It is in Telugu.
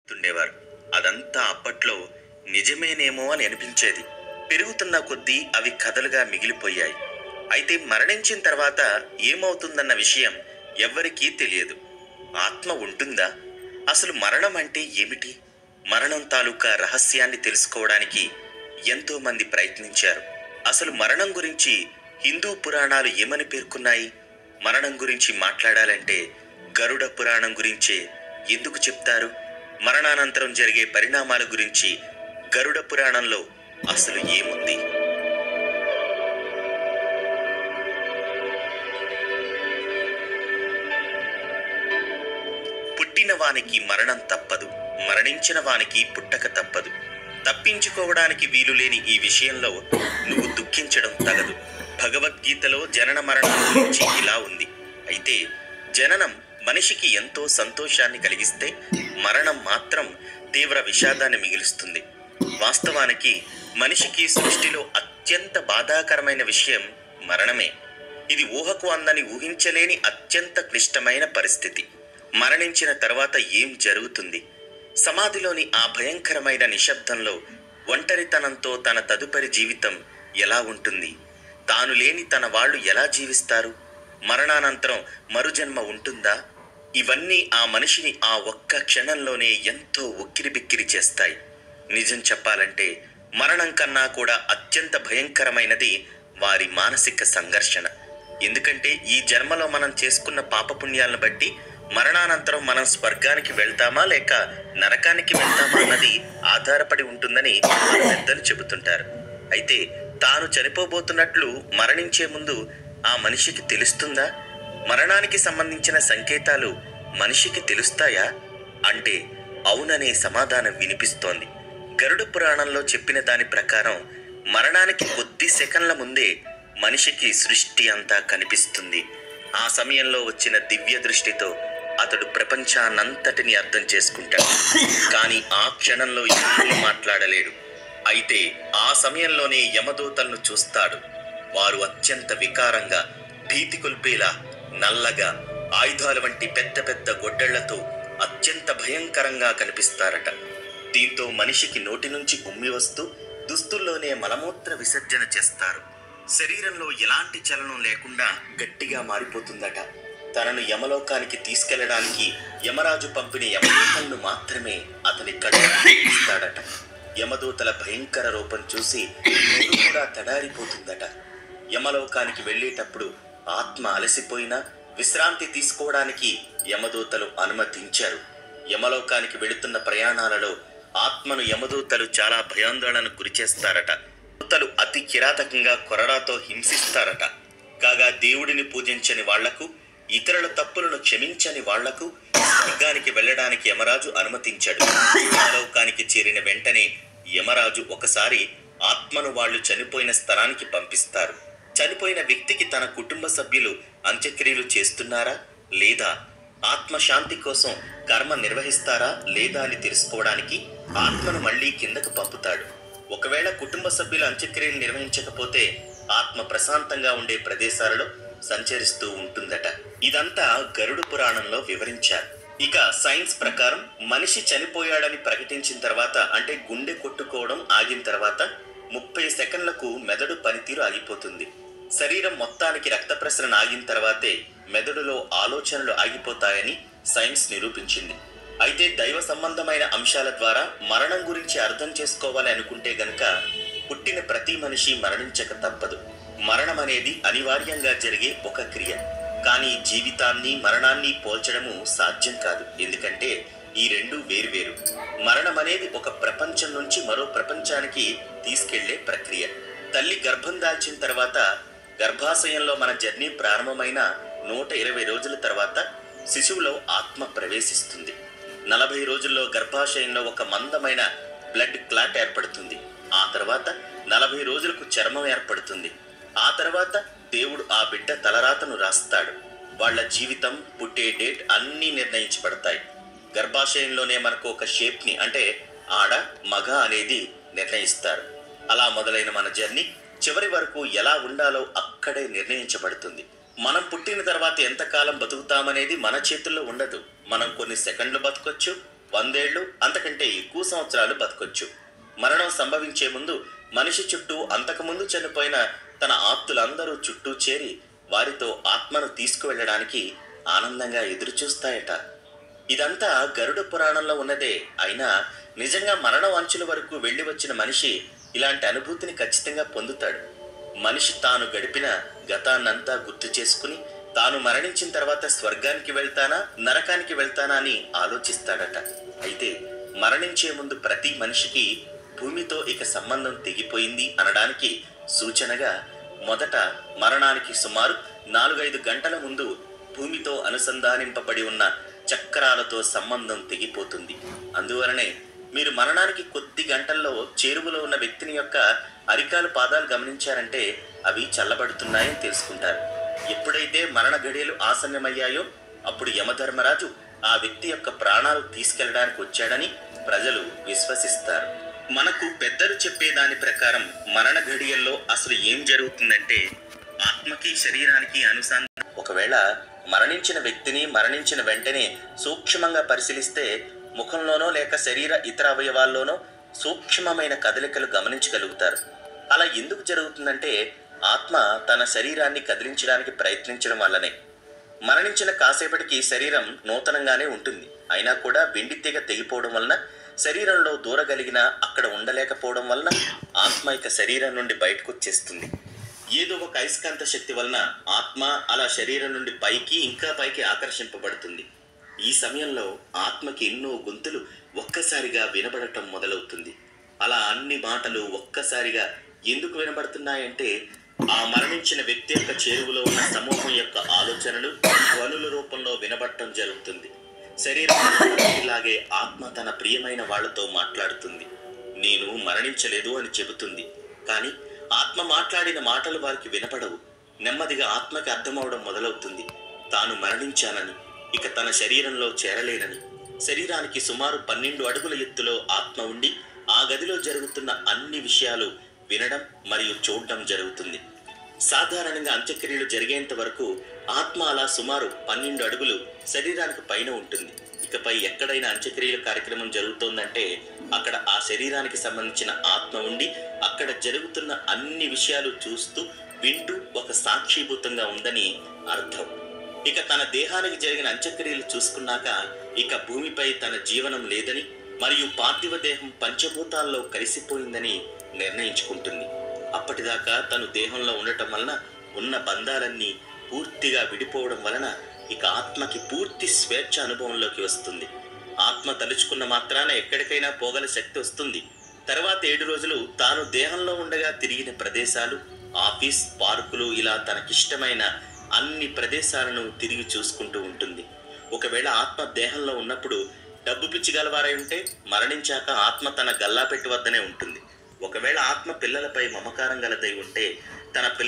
తుండేవారు. అదంతా అప్పట్లో నిజమేనేమో అని అనిపించేది. పెరుగుతున్న కొద్దీ అవి కథలుగా మిగిలిపోయాయి. అయితే మరణించిన తర్వాత ఏమవుతుందన్న విషయం ఎవ్వరికీ తెలియదు. ఆత్మ ఉంటుందా? అసలు మరణం అంటే ఏమిటి? మరణం తాలూకా రహస్యాన్ని తెలుసుకోవడానికి ఎంతో మంది ప్రయత్నించారు. అసలు మరణం గురించి హిందూ పురాణాలు ఏమని పేర్కొన్నాయి? మరణం గురించి మాట్లాడాలంటే గరుడ పురాణం గురించే ఎందుకు చెప్తారు? మరణానంతరం జరిగే పరిణామాల గురించి గరుడ పురాణంలో అసలు ఏముంది? పుట్టిన వానికి మరణం తప్పదు, మరణించిన వానికి పుట్టక తప్పదు. తప్పించుకోవడానికి వీలు లేని ఈ విషయంలో నువ్వు దుఃఖించడం తగదు. భగవద్గీతలో జనన మరణాల గురించి ఇలా ఉంది. అయితే జననం మనిషికి ఎంతో సంతోషాన్ని కలిగిస్తే మరణం మాత్రం తీవ్ర విషాదాన్ని మిగిలిస్తుంది. వాస్తవానికి మనిషికి సృష్టిలో అత్యంత బాధాకరమైన విషయం మరణమే. ఇది ఊహకు అందని, ఊహించలేని అత్యంత క్లిష్టమైన పరిస్థితి. మరణించిన తర్వాత ఏం జరుగుతుంది? సమాధిలోని ఆ భయంకరమైన నిశ్శబ్దంలో ఒంటరితనంతో తన తదుపరి జీవితం ఎలా ఉంటుంది? తాను లేని తన వాళ్ళు ఎలా జీవిస్తారు? మరణానంతరం మరుజన్మ ఉంటుందా? ఇవన్నీ ఆ మనిషిని ఆ ఒక్క క్షణంలోనే ఎంతో ఉక్కిరిబిక్కిరి చేస్తాయి. నిజం చెప్పాలంటే మరణం కన్నా కూడా అత్యంత భయంకరమైనది వారి మానసిక సంఘర్షణ. ఎందుకంటే ఈ జన్మలో మనం చేసుకున్న పాపపుణ్యాలను బట్టి మరణానంతరం మనం స్వర్గానికి వెళ్తామా లేక నరకానికి వెళ్తామా అన్నది ఆధారపడి ఉంటుందని పెద్దలు చెబుతుంటారు. అయితే తాను చనిపోబోతున్నట్లు మరణించే ముందు ఆ మనిషికి తెలుస్తుందా? మరణానికి సంబంధించిన సంకేతాలు మనిషికి తెలుస్తాయా అంటే అవుననే సమాధానం వినిపిస్తోంది. గరుడ పురాణంలో చెప్పిన దాని ప్రకారం మరణానికి కొద్ది సెకన్ల ముందే మనిషికి సృష్టి అంతా కనిపిస్తుంది. ఆ సమయంలో వచ్చిన దివ్య దృష్టితో అతడు ప్రపంచాన్నంతటిని అర్థం చేసుకుంటాడు. కానీ ఆ క్షణంలో ఏమీ మాట్లాడలేడు. అయితే ఆ సమయంలోనే యమదూతలను చూస్తాడు. వారు అత్యంత వికారంగా, భీతి కొల్పేలా నల్లగా, ఆయుధాల వంటి పెద్ద పెద్ద గొడ్డళ్లతో అత్యంత భయంకరంగా కనిపిస్తారట. దీంతో మనిషికి నోటి నుంచి ఉమ్మి వస్తూ దుస్తుల్లోనే మలమూత్ర విసర్జన చేస్తారు. శరీరంలో ఎలాంటి చలనం లేకుండా గట్టిగా మారిపోతుందట. తనను యమలోకానికి తీసుకెళ్లడానికి యమరాజు పంపిన యమదూతలను మాత్రమే అతని కళ్ళకు ఇస్తాడట. యమదూతల భయంకర రూపం చూసి నోరు కూడా తడారిపోతుందట. యమలోకానికి వెళ్ళేటప్పుడు ఆత్మ అలసిపోయినా విశ్రాంతి తీసుకోవడానికి యమదూతలు అనుమతించారు. యమలోకానికి వెళుతున్న ప్రయాణాలలో ఆత్మను యమదూతలు చాలా భయాందోళనకు గురిచేస్తారట. దూతలు అతి కిరాతకంగా కొరడాతో హింసిస్తారట. కాగా దేవుడిని పూజించని వాళ్లకు, ఇతరుల తప్పులను క్షమించని వాళ్లకు స్వర్గానికి వెళ్ళడానికి యమరాజు అనుమతించాడు. యమలోకానికి చేరిన వెంటనే యమరాజు ఒకసారి ఆత్మను వాళ్ళు చనిపోయిన స్థలానికి పంపిస్తారు. చనిపోయిన వ్యక్తికి తన కుటుంబ సభ్యులు అంత్యక్రియలు చేస్తున్నారా లేదా, ఆత్మశాంతి కోసం కర్మ నిర్వహిస్తారా లేదా అని తెలుసుకోవడానికి ఆత్మను మళ్లీ కిందకు పంపుతాడు. ఒకవేళ కుటుంబ సభ్యులు అంత్యక్రియలు నిర్వహించకపోతే ఆత్మ ప్రశాంతంగా ఉండే ప్రదేశాలలో సంచరిస్తూ ఉంటుందట. ఇదంతా గరుడ పురాణంలో వివరించారు. ఇక సైన్స్ ప్రకారం మనిషి చనిపోయాడని ప్రకటించిన తర్వాత, అంటే గుండె కొట్టుకోవడం ఆగిన తర్వాత 30 సెకండ్లకు మెదడు పనితీరు ఆగిపోతుంది. శరీరం మొత్తానికి రక్త ప్రసరణ ఆగిన తర్వాతే మెదడులో ఆలోచనలు ఆగిపోతాయని సైన్స్ నిరూపించింది. అయితే దైవ సంబంధమైన అంశాల ద్వారా మరణం గురించి అర్థం చేసుకోవాలి అనుకుంటే గనక పుట్టిన ప్రతి మనిషి మరణించక తప్పదు. మరణం అనేది అనివార్యంగా జరిగే ఒక క్రియ. కానీ జీవితాన్ని మరణాన్ని పోల్చడము సాధ్యం కాదు. ఎందుకంటే ఈ రెండు వేరువేరు. మరణం అనేది ఒక ప్రపంచం నుంచి మరో ప్రపంచానికి తీసుకెళ్లే ప్రక్రియ. తల్లి గర్భం దాల్చిన తర్వాత గర్భాశయంలో మన జర్నీ ప్రారంభమైన 120 రోజుల తర్వాత శిశువులో ఆత్మ ప్రవేశిస్తుంది. 40 రోజుల్లో గర్భాశయంలో ఒక మందమైన బ్లడ్ క్లాట్ ఏర్పడుతుంది. ఆ తర్వాత 40 రోజులకు చర్మం ఏర్పడుతుంది. ఆ తర్వాత దేవుడు ఆ బిడ్డ తలరాతను రాస్తాడు. వాళ్ళ జీవితం, పుట్టే డేట్ అన్నీ నిర్ణయించబడతాయి. గర్భాశయంలోనే మనకు ఒక షేప్ని, అంటే ఆడ మగ అనేది నిర్ణయిస్తారు. అలా మొదలైన మన జర్నీ చివరి వరకు ఎలా ఉండాలో అక్కడే నిర్ణయించబడుతుంది. మనం పుట్టిన తర్వాత ఎంతకాలం బతుకుతామనేది మన చేతుల్లో ఉండదు. మనం కొన్ని సెకండ్లు బతకొచ్చు, 100 ఏళ్ళు అంతకంటే ఎక్కువ సంవత్సరాలు బతకొచ్చు. మరణం సంభవించే ముందు మనిషి చుట్టూ అంతకుముందు చనిపోయిన తన ఆప్తులందరూ చుట్టూ చేరి వారితో ఆత్మను తీసుకువెళ్ళడానికి ఆనందంగా ఎదురుచూస్తాయట. ఇదంతా గరుడ పురాణంలో ఉన్నదే. అయినా నిజంగా మరణం అంచుల వరకు వెళ్ళి వచ్చిన మనిషి ఇలాంటి అనుభూతిని ఖచ్చితంగా పొందుతాడు. మనిషి తాను గడిపిన గతాన్నంతా గుర్తు చేసుకుని తాను మరణించిన తర్వాత స్వర్గానికి వెళ్తానా నరకానికి వెళ్తానా అని ఆలోచిస్తాడట. అయితే మరణించే ముందు ప్రతి మనిషికి భూమితో ఇక సంబంధం తెగిపోయింది అనడానికి సూచనగా మొదట మరణానికి సుమారు 4-5 గంటల ముందు భూమితో అనుసంధానింపబడి ఉన్న చక్రాలతో సంబంధం తెగిపోతుంది. అందువలనే మీరు మరణానికి కొద్ది గంటల్లో చేరువలో ఉన్న వ్యక్తిని యొక్క అరికాలు పాదాలు గమనించారంటే అవి చల్లబడుతున్నాయని తెలుసుకుంటారు. ఎప్పుడైతే మరణ గడియలు ఆసన్నమయ్యాయో అప్పుడు యమధర్మరాజు ఆ వ్యక్తి యొక్క ప్రాణాలు తీసుకెళ్లడానికి వచ్చాడని ప్రజలు విశ్వసిస్తారు. మనకు పెద్దలు చెప్పేదాని ప్రకారం మరణ ఘడియల్లో అసలు ఏం జరుగుతుందంటే ఆత్మకి శరీరానికి అనుసంధానం. ఒకవేళ మరణించిన వ్యక్తిని మరణించిన వెంటనే సూక్ష్మంగా పరిశీలిస్తే ముఖంలోనో లేక శరీర ఇతర అవయవాల్లోనో సూక్ష్మమైన కదలికలు గమనించగలుగుతారు. అలా ఎందుకు జరుగుతుందంటే ఆత్మ తన శరీరాన్ని కదిలించడానికి ప్రయత్నించడం వల్లనే. మరణించిన కాసేపటికి శరీరం నూతనంగానే ఉంటుంది. అయినా కూడా వెండి తీగ తెగిపోవడం వలన శరీరంలో దూరగలిగిన అక్కడ ఉండలేకపోవడం వలన ఆత్మ ఇక శరీరం నుండి బయటకు వచ్చేస్తుంది. ఏదో ఒక అయస్కాంత శక్తి వలన ఆత్మ అలా శరీరం నుండి పైకి ఇంకా పైకి ఆకర్షింపబడుతుంది. ఈ సమయంలో ఆత్మకి ఎన్నో గొంతులు ఒక్కసారిగా వినబడటం మొదలవుతుంది. అలా అన్ని మాటలు ఒక్కసారిగా ఎందుకు వినబడుతున్నాయంటే ఆ మరణించిన వ్యక్తి యొక్క చేరువలో ఉన్న సమూహం యొక్క ఆలోచనలు ధ్వనుల రూపంలో వినబడటం జరుగుతుంది. శరీరం ఇలాగే ఆత్మ తన ప్రియమైన వాళ్లతో మాట్లాడుతుంది. నేను మరణించలేదు అని చెబుతుంది. కానీ ఆత్మ మాట్లాడిన మాటలు వారికి వినపడవు. నెమ్మదిగా ఆత్మకి అర్థమవడం మొదలవుతుంది తాను మరణించానని, ఇక తన శరీరంలో చేరలేనని. శరీరానికి సుమారు 12 అడుగుల ఎత్తులో ఆత్మ ఉండి ఆ గదిలో జరుగుతున్న అన్ని విషయాలు వినడం మరియు చూడడం జరుగుతుంది. సాధారణంగా అంత్యక్రియలు జరిగేంత వరకు ఆత్మ అలా సుమారు 12 అడుగులు శరీరానికి పైన ఉంటుంది. ఇకపై ఎక్కడైనా అంత్యక్రియల కార్యక్రమం జరుగుతోందంటే అక్కడ ఆ శరీరానికి సంబంధించిన ఆత్మ ఉండి అక్కడ జరుగుతున్న అన్ని విషయాలు చూస్తూ వింటూ ఒక సాక్షిభూతంగా ఉందని అర్థం. ఇక తన దేహానికి జరిగిన అంత్యక్రియలు చూసుకున్నాక ఇక భూమిపై తన జీవనం లేదని మరియు పార్థివ దేహం పంచభూతాల్లో కలిసిపోయిందని నిర్ణయించుకుంటుంది. అప్పటిదాకా తను దేహంలో ఉండటం వలన ఉన్న బంధాలన్నీ పూర్తిగా విడిపోవడం వలన ఇక ఆత్మకి పూర్తి స్వేచ్ఛ అనుభవంలోకి వస్తుంది. ఆత్మ తలుచుకున్న మాత్రాన ఎక్కడికైనా పోగల శక్తి వస్తుంది. తర్వాత 7 రోజులు తాను దేహంలో ఉండగా తిరిగిన ప్రదేశాలు, ఆఫీస్, పార్కులు ఇలా తనకిష్టమైన అన్ని ప్రదేశాలను తిరిగి చూసుకుంటూ ఉంటుంది. ఒకవేళ ఆత్మ దేహంలో ఉన్నప్పుడు డబ్బు పిచ్చి గలవారై ఉంటే మరణించాక ఆత్మ తన గల్లాపెట్టి వద్దనే ఉంటుంది. ఒకవేళ ఆత్మ పిల్లలపై మమకారం గలదై ఉంటే తన పిల్ల